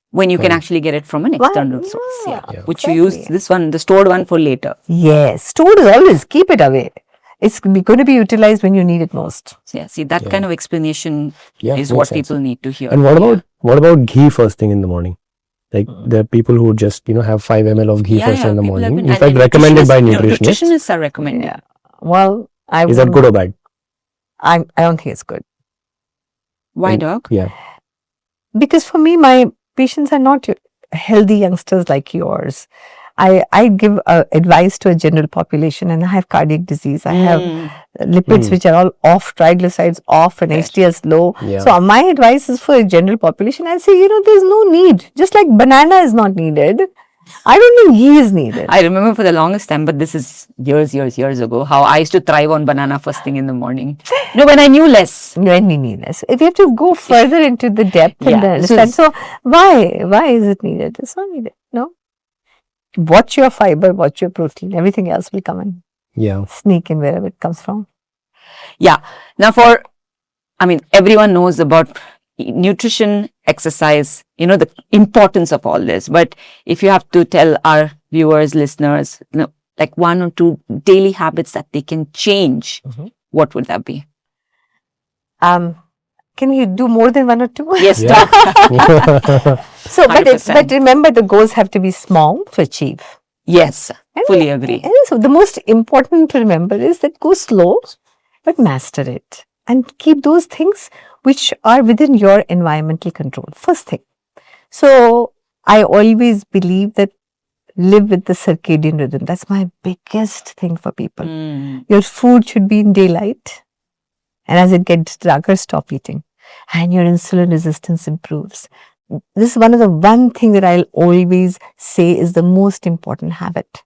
When you can actually get it from an external source. Which you use exactly. this one, the stored one, for later. Yes, stored is always, keep it away. It's going to be utilized when you need it most. Yeah, see, that kind of explanation is makes what sense. people need to hear. And what about ghee first thing in the morning? Like there are people who just have 5 ml of ghee first thing in the people have morning. been- In fact, and recommended by nutritionists- nutritionists. Nutritionists are recommending. Yeah. Well, Is that good or bad? I don't think it's good. Why, doc? Yeah. Because for me, my patients are not healthy youngsters like yours. I give advice to a general population, and I have cardiac disease. I have lipids which are all off, triglycerides off, and HDL's low. Yeah. So my advice is for a general population. I say, there's no need. Just like banana is not needed, I don't think ghee is needed. I remember for the longest time, but this is years ago, how I used to thrive on banana first thing in the morning. No, when I knew less. When we need this. If you have to go further into the depth and Yeah, this understand, is- so why is it needed? It's not needed. No. Watch your fiber, watch your protein. Everything else will come and Yeah. sneak in wherever it comes from. Yeah. Now everyone knows about nutrition, exercise, the importance of all this. But if you have to tell our viewers, listeners, like 1 or 2 daily habits that they can change, what would that be? Can you do more than 1 or 2? Yes, Yeah. doc. So, but 100%. remember, the goals have to be small to achieve. Yes, And- fully agree. And so the most important to remember is that go slow, but master it. And keep those things which are within your environmental control. First thing. So I always believe that live with the circadian rhythm. That's my biggest thing for people. Mm. Your food should be in daylight. And as it gets darker, stop eating. And your insulin resistance improves. This is one thing that I'll always say is the most important habit.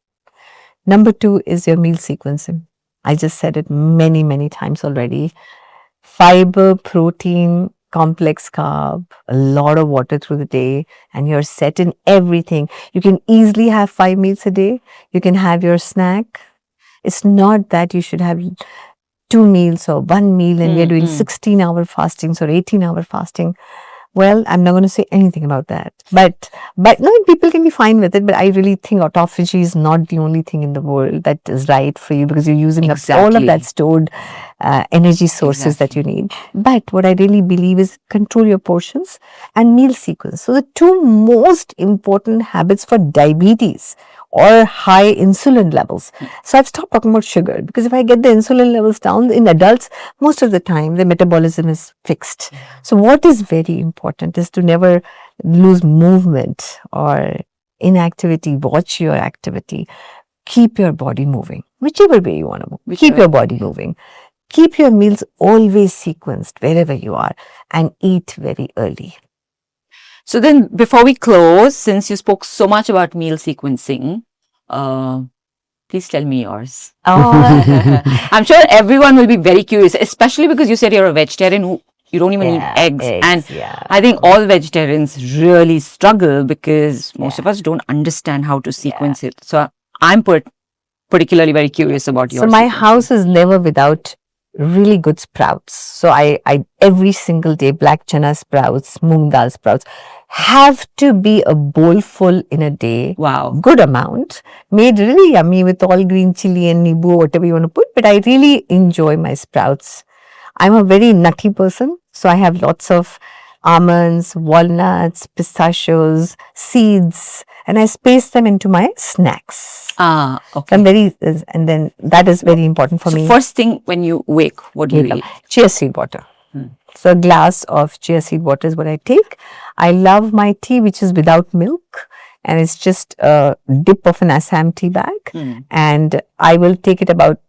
Number 2 is your meal sequencing. I just said it many, many times already. Fiber, protein, complex carb, a lot of water through the day, and you're set in everything. You can easily have 5 meals a day. You can have your snack. It's not that you should have 2 meals or 1 meal and we're doing 16-hour fastings or 18-hour fasting. Well, I'm not going to say anything about that. But no, people can be fine with it. But I really think autophagy is not the only thing in the world that is right for you, because you're using up all of Exactly. that stored energy sources that you need. But what I really believe is control your portions and meal sequence. So the 2 most important habits for diabetes or high insulin levels. So I've stopped talking about sugar, because if I get the insulin levels down in adults, most of the time the metabolism is fixed. So what is very important is to never lose movement or inactivity. Watch your activity. Keep your body moving, whichever way you want to move. Keep your body moving. Keep your meals always sequenced wherever you are, and eat very early. So then, before we close, since you spoke so much about meal sequencing, please tell me yours. Oh, I'm sure everyone will be very curious, especially because you said you're a vegetarian who you don't even eat eggs. And yeah. I think all vegetarians really struggle because most of us don't understand how to sequence it. So I'm particularly very curious about yours. So my house is never without really good sprouts. So I every single day, black chana sprouts, moong dal sprouts have to be a bowl full in a day. Wow. Good amount, made really yummy with all green chili and nibu, whatever you want to put. But I really enjoy my sprouts. I'm a very nutty person, so I have lots of almonds, walnuts, pistachios, seeds, and I space them into my snacks. Okay. I'm and then that is very important for So me. first thing when you wake, what do you eat? Chia seed water. So a glass of chia seed water is what I take. I love my tea, which is without milk, and it's just a dip of an Assam tea bag. And I will take it about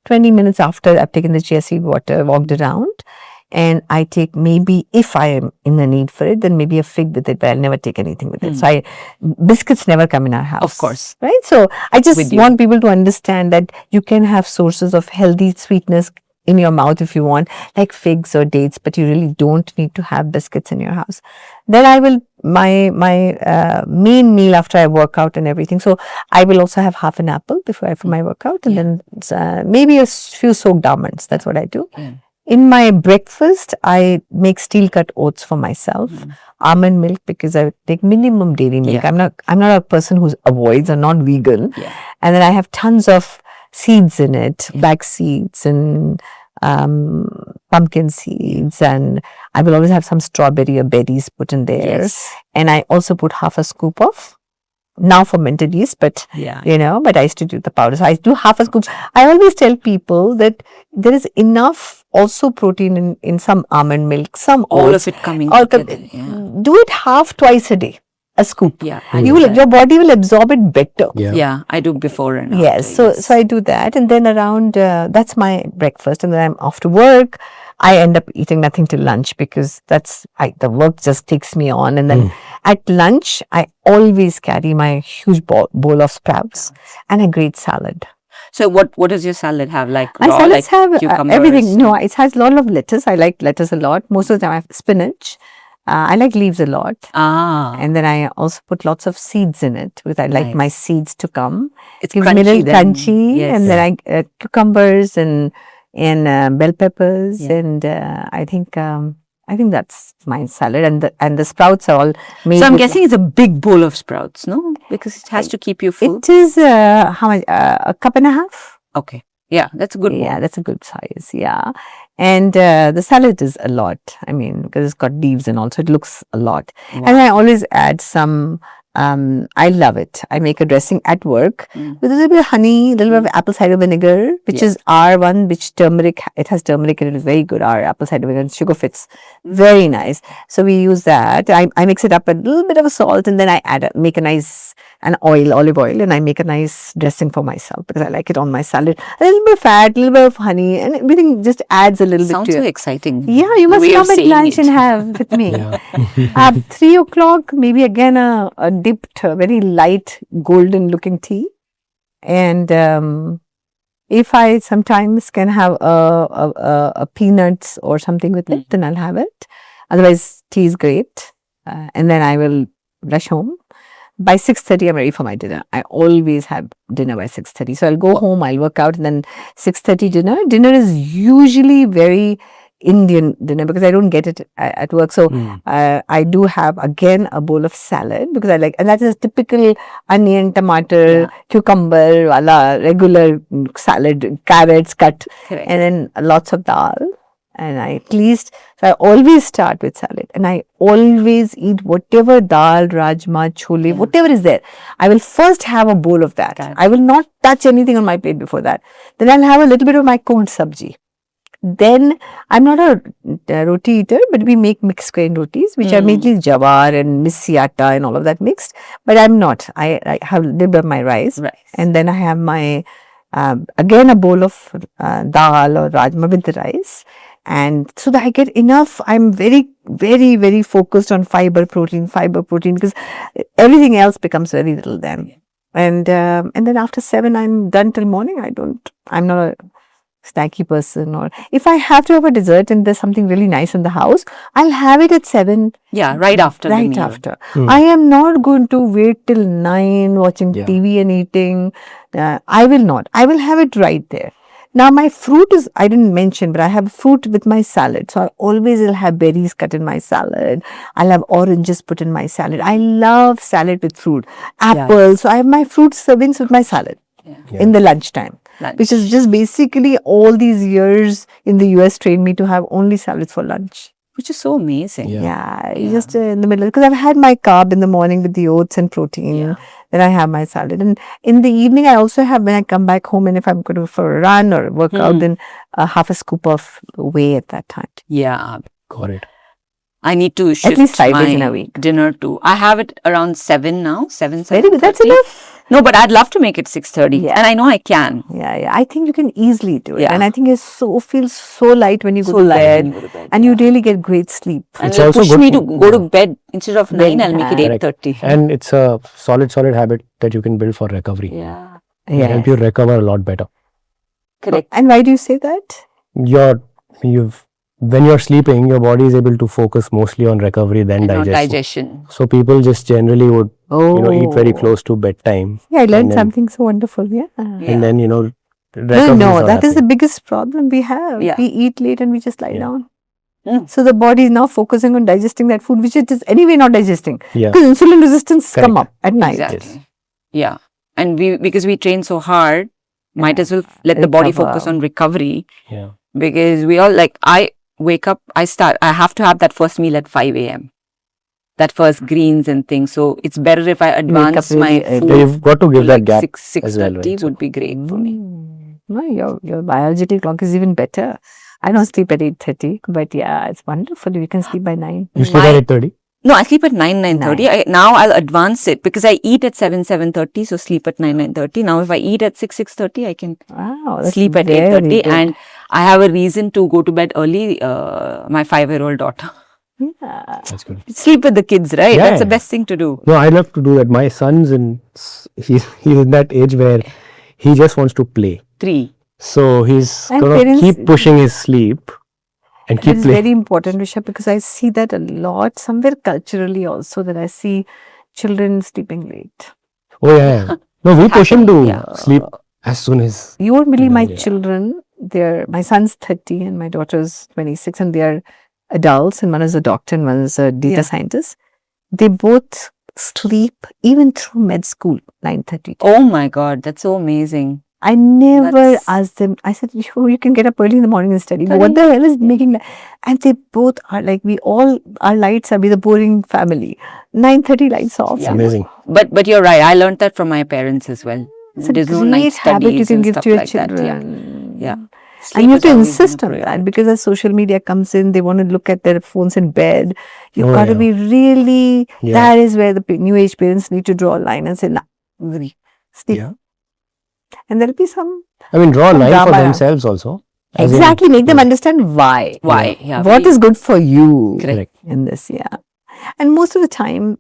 20 minutes after I've taken the chia seed water, walked around. And I take, maybe if I am in the need for it, then maybe a fig with it, but I'll never take anything with it. So biscuits never come in our house. Of course. Right? So I just With you. want people to understand that you can have sources of healthy sweetness in your mouth if you want, like figs or dates, but you really don't need to have biscuits in your house. Then I will, my main meal after I work out and everything. So I will also have half an apple for my workout, and then maybe a few soaked almonds. That's what I do. In my breakfast, I make steel cut oats for myself, almond milk, because I take minimum dairy milk. I'm not a person who avoids or non-vegan. And then I have tons of seeds in it, black seeds and pumpkin seeds, and I will always have some strawberry or berries put in there. And I also put half a scoop of now fermented yeast, but but I used to do the powder. So I do half a scoop. I always tell people that there is enough also protein in some almond milk, some All oats, of it coming all together. do it half twice a day, a scoop. Yeah. Your body will absorb it better. Yeah, I do before and after. Yes, so I do that, and then around that's my breakfast, and then I'm off to work. I end up eating nothing till lunch because the work just takes me on. And then at lunch, I always carry my huge bowl of sprouts and a great salad. So what does your salad have? Like My raw, salads like have cucumbers? everything. No, it has a lot of lettuce. I like lettuce a lot. Most of the time I have spinach. I like leaves a lot. And then I also put lots of seeds in it because I like my seeds to come. It's Gives me a crunchy little then. crunchy. Yes. And then I cucumbers and bell peppers and I think that's my salad. And the sprouts are all made. So I'm with- guessing it's a big bowl of sprouts, no? Because it has to keep you full. it is how much? A cup and a half. Okay. Yeah, that's a good bowl. Yeah, that's a good size. Yeah. And the salad is a lot. I mean, because it's got leaves and also it looks a lot. Wow. And I always add some, I love it. I make a dressing at work with a little bit of honey, a little bit of apple cider vinegar, which is our one, which turmeric, it has turmeric and it is very good. Our apple cider vinegar and sugar fits. Very nice. So we use that. I mix it up with a little bit of a salt and then I make a nice, olive oil, and I make a nice dressing for myself because I like it on my salad. A little bit of fat, a little bit of honey, and everything just adds a little Sounds bit to so it. exciting. Yeah, you must way of come at saying lunch it. and have with me. Yeah. At 3 o'clock, maybe again a dipped, very light golden looking tea. And if I sometimes can have a peanuts or something with it, then I'll have it. Otherwise, tea is great. And then I will rush home. By 6:30, I'm ready for my dinner. I always have dinner by 6:30. So I'll go home, I'll work out, and then 6:30 dinner. Dinner is usually very Indian dinner because I don't get it at work. So I do have again a bowl of salad because I like, and that is a typical onion, tomato, cucumber, regular salad, carrots cut, Correct. and then lots of dal. And so I always start with salad and I always eat whatever dal, rajma, chole, whatever is there. I will first have a bowl of that. Correct. I will not touch anything on my plate before that. Then I'll have a little bit of my cold sabji. Then I'm not a roti eater, but we make mixed grain rotis, which are mainly jawar and missi atta and all of that mixed. But I'm not. I have a little bit of my rice. And then I have my, again, a bowl of dal or rajma with the rice. And so that I get enough, I'm very, very, very focused on fiber, protein, because everything else becomes very little then. And then after 7, I'm done till morning. I'm not a snacky person, or if I have to have a dessert and there's something really nice in the house, I'll have it at 7. Yeah, right after the Right meal. after. I am not going to wait till 9 watching TV and eating. I will not. I will have it right there. Now my fruit is, I didn't mention, but I have fruit with my salad. So I always will have berries cut in my salad. I'll have oranges put in my salad. I love salad with fruit. Apples. So I have my fruit servings with my salad in the lunchtime. Which is just basically all these years in the US trained me to have only salads for lunch. Which is so amazing. Yeah, just in the middle, because I've had my carb in the morning with the oats and protein. Then I have my salad. And in the evening, I also have, when I come back home and if I'm going for a run or work out, then half a scoop of whey at that time. Yeah. Got it. I need to shift At least 5 my days in a week. dinner to, I have it around 7 now, 7, Very good. That's 7:30. enough. No, but I'd love to make it 6:30. And I know I can. Yeah. I think you can easily do it. Yeah. And I think it feels so light when you go to bed. And you really get great sleep. And It's it'll also push good me to for- go to bed instead of 9, I'll make it Correct. 8:30. And it's a solid habit that you can build for recovery. Yeah. It'll help you recover a lot better. Correct. And why do you say that? When you're sleeping, your body is able to focus mostly on recovery than And not digestion. digestion. So people just generally would, eat very close to bedtime. Yeah, I learned then- something so wonderful. Yeah. And then, recovery No, not that is the happening. biggest problem we have. Yeah. We eat late and we just lie down. Mm. So the body is now focusing on digesting that food, which it is anyway not digesting. Yeah. Because insulin resistance come Correct. up at night. Exactly. Yeah. And because we train so hard, might as well let the body Recover. focus on recovery. Yeah. Because we all I wake up, I have to have that first meal at 5 a.m. That first greens and things. So it's better if I advance really my early. food. So you've got to give that like gap 6:30 as well, right? So- would be great for me. No, your biological clock is even better. I don't sleep at 8:30, but yeah, it's wonderful. You can sleep by 9. You sleep at 8:30? No, I sleep at 9:30. Now I'll advance it because I eat at 7:30. So sleep at 9:30. Now if I eat at 6:30, I can Wow, that's sleep at very 8:30. good. And I have a reason to go to bed early. My 5-year-old daughter. Yeah. That's good. Sleep with the kids, right? Yeah, That's the yeah. best thing to do. No, I love to do that. My son's he's in that age where he just wants to play. 3. So he's And gonna parents- keep pushing his sleep and That keep is playing. very important, Rishabh, because I see that a lot somewhere culturally also, that I see children sleeping late. Oh yeah. No, we push him to Yeah. sleep as soon as. You won't believe my Yeah. children, my son's 30 and my daughter's 26, and they are adults, and one is a doctor and one is a data Yeah. scientist. They both sleep even through med school, 9:30. Oh my God, that's so amazing. I never That's- asked them. I said, you can get up early in the morning and study. Study. What the hell is making that? And they both are like, our lights are, we the boring family. 9:30 lights off. It's Yeah. amazing. But you're right. I learned that from my parents as well. It's a There's no great night habit you studies can and give stuff to your like that. children. Yeah. And you have Sleep to has always been a insist on that, priority. because as social media comes in, they want to look at their phones in bed. You've Oh, got to yeah. be really, Yeah. that is where the new age parents need to draw a line and say, nah, sleep. Yeah. And there'll be some, I mean, draw a Some line for drama. themselves also. As in- exactly, make them understand why. Why? Yeah. What is good for you Correct. in this, yeah. And most of the time,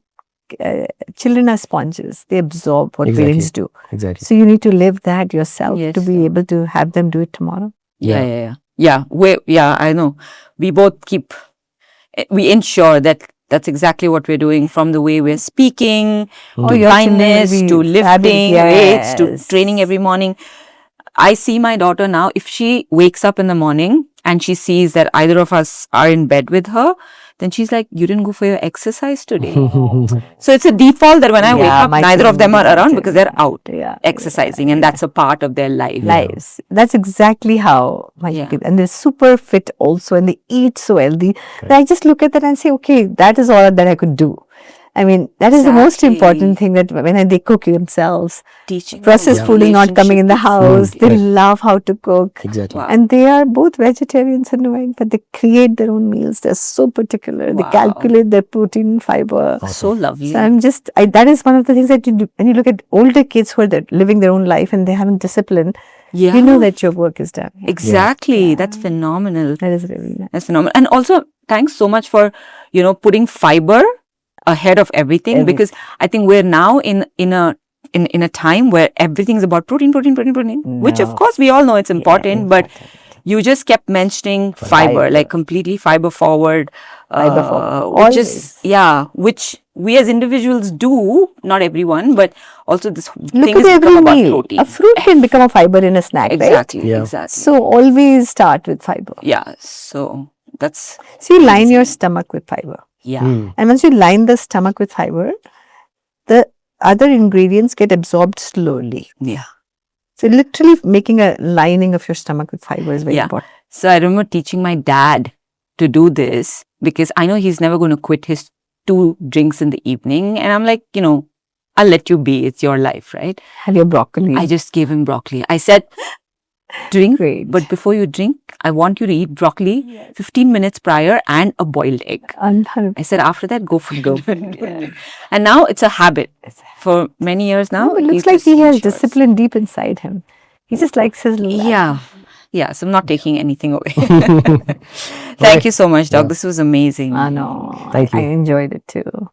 children are sponges. They absorb what Exactly. parents do. Exactly. So you need to live that yourself Yes. to be able to have them do it tomorrow. Yeah. I know. We both we ensure that that's exactly what we're doing, from the way we're speaking, Oh, to your children will kindness, be to lifting weights, to yes. training every morning. I see my daughter now, if she wakes up in the morning and she sees that either of us are in bed with her, then she's like, you didn't go for your exercise today. So it's a default that when I wake Yeah, up, my neither of them children are do around that because too. they're out Yeah. exercising, and that's a part of their life. Lives. That's exactly how my Yeah. kids, and they're super fit also, and they eat so healthy. That I just look at that and say, okay, that is all that I could do. I mean, that is the most Exactly. important thing, that when they cook themselves, Teaching processed them food is not coming in the relationship with house. food. They correct. love how to cook. Exactly. Wow. And they are both vegetarians and knowing, but they create their own meals. They're so particular. They Wow. calculate their protein and fiber. So lovely. So I'm just, that is one of the things that you do. When you look at older kids who are living their own life and they're having discipline, Yeah. you know that your work is done. Yeah. Exactly. That's phenomenal. That is really nice. That's phenomenal. And also, thanks so much for, putting fiber ahead of everything, because I think we're now in a time where everything's about protein, which of No. course we all know it's important, but Important. you just kept mentioning fiber, like completely fiber forward. Fiber forward. Which is, which we as individuals do, not everyone, but also this Look thing at has every become about meal. protein. A fruit can become a fiber in a snack, right? Exactly, Yeah. exactly. So always start with fiber. Yeah, so that's, So you line your stomach with fiber. yeah. Mm. And once you line the stomach with fiber, the other ingredients get absorbed slowly. Yeah. So literally making a lining of your stomach with fiber is very Yeah. important. So I remember teaching my dad to do this, because I know he's never going to quit his 2 drinks in the evening. And I'm like, I'll let you be. It's your life, right? Have your broccoli. I just gave him broccoli. I said, drink, Great. but before you drink, I want you to eat broccoli 15 minutes prior and a boiled egg. I said, after that, go for it. And now it's a habit. For many years now. No, it looks he's like just he has ensures. discipline deep inside him. He just likes his little Yeah. Yeah. So I'm not taking anything away. Thank you so much, Doc. This was amazing. I know. Thank you. I enjoyed it too.